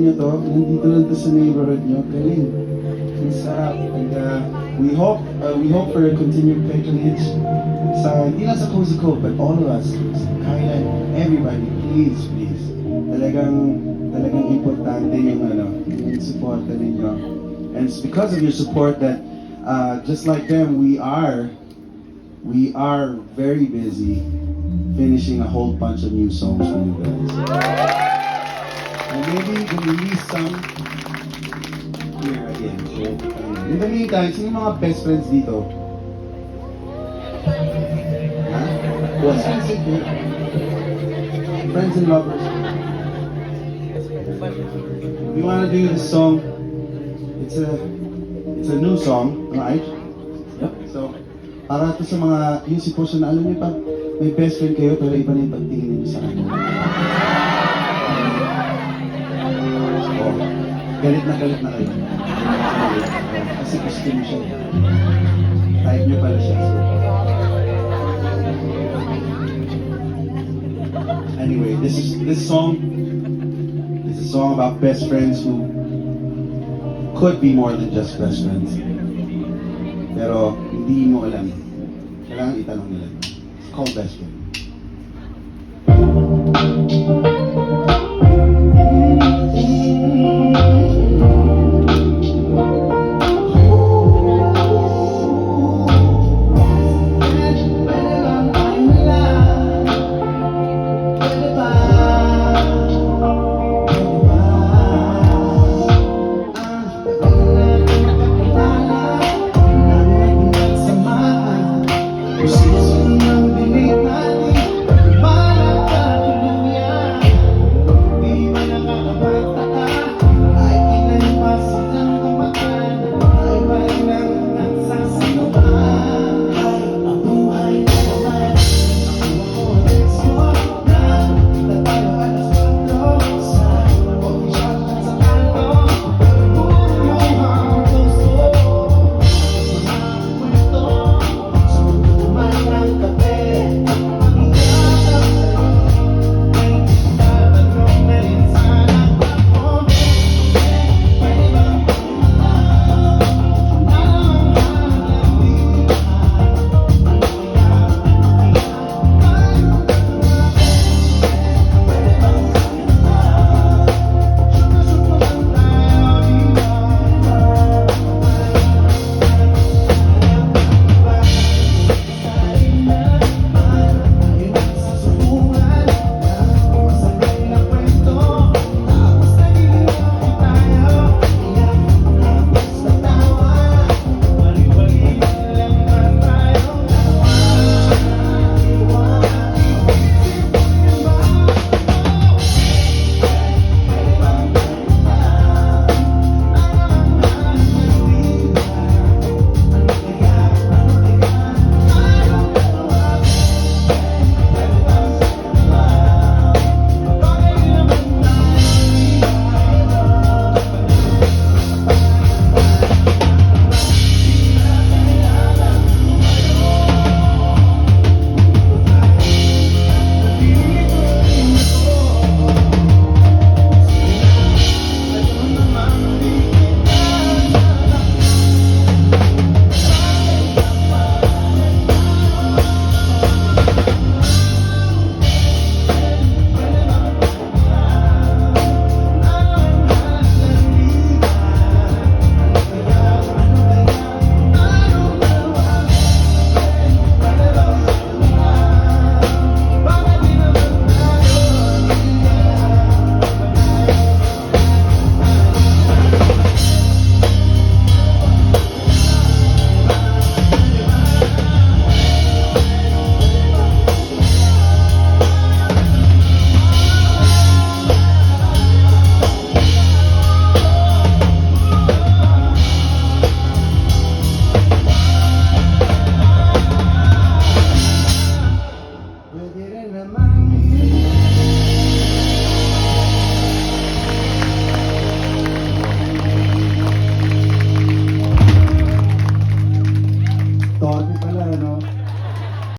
nyo to, nandito lang to sa neighborhood nyo, galing. Ang sarap. And we hope for a continued patronage sa, hindi lang sa Cozy Cove, but all of us, sa Kaya, everybody, please. Talagang importante yung support ninyo. And it's because of your support that, just like them, we are very busy finishing a whole bunch of new songs for you guys. And maybe we'll release some here again. So, in the meantime, sino yung mga best friends dito? Ha? What? Friends and lovers. We want to do this song. It's a new song, right? Yep. So, para to sa mga yung sitwasyon na alam niyo pa, may best friend kayo pero iba na yung pagtingin niyo sa kanya. Oh, galit na kayo. Kasi gusto niyo siya. Type niyo pala siya. So. Anyway, this song is a song about best friends who could be more than just best friends. Pero hindi mo alam. Kailangan itanong nila. It's called Best Friend.